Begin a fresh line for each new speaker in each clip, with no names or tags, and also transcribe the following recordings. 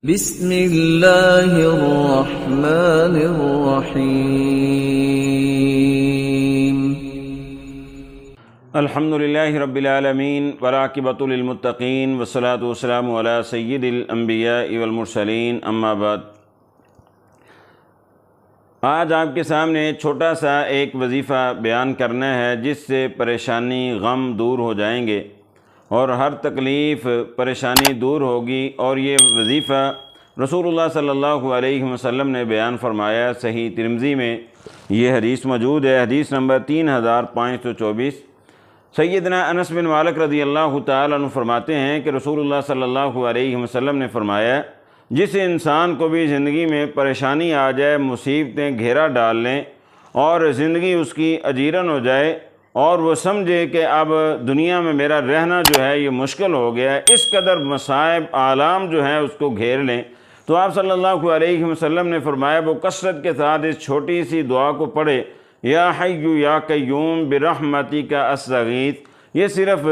بسم اللہ الرحمن الرحیم
الحمدللہ رب العالمین والعاقبۃ للمتقین والصلاۃ والسلام علی سید الانبیاء والمرسلین اما بعد۔ آج آپ کے سامنے چھوٹا سا ایک وظیفہ بیان کرنا ہے جس سے پریشانی غم دور ہو جائیں گے اور ہر تکلیف پریشانی دور ہوگی۔ اور یہ وظیفہ رسول اللہ صلی اللہ علیہ وسلم نے بیان فرمایا، صحیح ترمذی میں یہ حدیث موجود ہے، حدیث نمبر 3524۔ سیدنا انس بن مالک رضی اللہ تعالیٰ عنہ فرماتے ہیں کہ رسول اللہ صلی اللہ علیہ وسلم نے فرمایا، جس انسان کو بھی زندگی میں پریشانی آ جائے، مصیبتیں گھیرا ڈال لیں اور زندگی اس کی اجیرن ہو جائے اور وہ سمجھے کہ اب دنیا میں میرا رہنا جو ہے یہ مشکل ہو گیا ہے، اس قدر مصائب آلام جو ہیں اس کو گھیر لیں، تو آپ صلی اللہ علیہ وسلم نے فرمایا وہ کثرت کے ساتھ اس چھوٹی سی دعا کو پڑھے، یا حی یا قیوم برحمتک استغیث۔ یہ صرف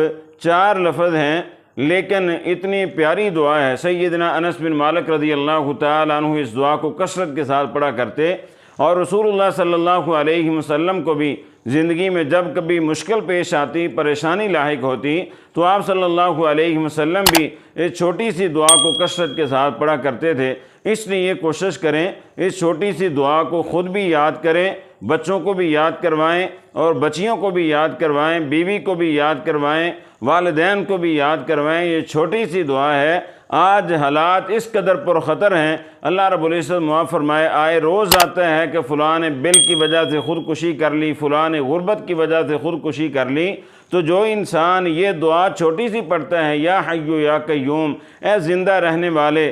4 لفظ ہیں لیکن اتنی پیاری دعا ہے۔ سیدنا انس بن مالک رضی اللہ تعالیٰ عنہ اس دعا کو کثرت کے ساتھ پڑھا کرتے اور رسول اللہ صلی اللہ علیہ وسلم کو بھی زندگی میں جب کبھی مشکل پیش آتی، پریشانی لاحق ہوتی، تو آپ صلی اللہ علیہ وسلم بھی اس چھوٹی سی دعا کو کثرت کے ساتھ پڑھا کرتے تھے۔ اس لیے کوشش کریں اس چھوٹی سی دعا کو خود بھی یاد کریں، بچوں کو بھی یاد کروائیں اور بچیوں کو بھی یاد کروائیں، بیوی کو بھی یاد کروائیں، والدین کو بھی یاد کروائیں۔ یہ چھوٹی سی دعا ہے۔ آج حالات اس قدر پرخطر ہیں، اللہ رب العزت معاف فرمائے، آئے روز آتا ہے کہ فلاں نے بل کی وجہ سے خودکشی کر لی، فلاں نے غربت کی وجہ سے خودکشی کر لی۔ تو جو انسان یہ دعا چھوٹی سی پڑھتا ہے، یا حی یا قیوم، اے زندہ رہنے والے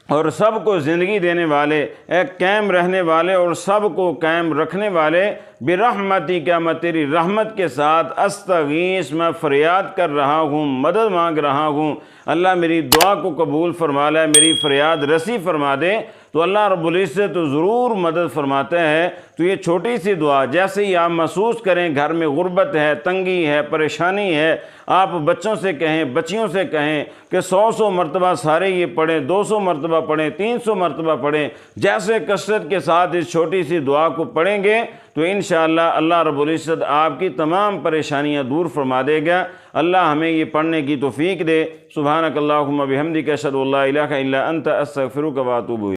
اور سب کو زندگی دینے والے، اے قائم رہنے والے اور سب کو قائم رکھنے والے، برحمتی کا میں تیری رحمت کے ساتھ استغیث میں فریاد کر رہا ہوں، مدد مانگ رہا ہوں، اللہ میری دعا کو قبول فرما لے، میری فریاد رسی فرما دے، تو اللہ رب العزت تو ضرور مدد فرماتا ہے۔ تو یہ چھوٹی سی دعا جیسے ہی آپ محسوس کریں گھر میں غربت ہے، تنگی ہے، پریشانی ہے، آپ بچوں سے کہیں، بچیوں سے کہیں کہ 100 مرتبہ سارے یہ پڑھیں، 200 مرتبہ پڑھیں، 300 مرتبہ پڑھیں۔ جیسے کثرت کے ساتھ اس چھوٹی سی دعا کو پڑھیں گے تو انشاءاللہ اللہ رب العزت آپ کی تمام پریشانیاں دور فرما دے گا۔ اللہ ہمیں یہ پڑھنے کی توفیق دے۔ سبحانک اللہم بحمدک، اشہد ان لا الہ الا انت، استغفرک و اتوب الیک۔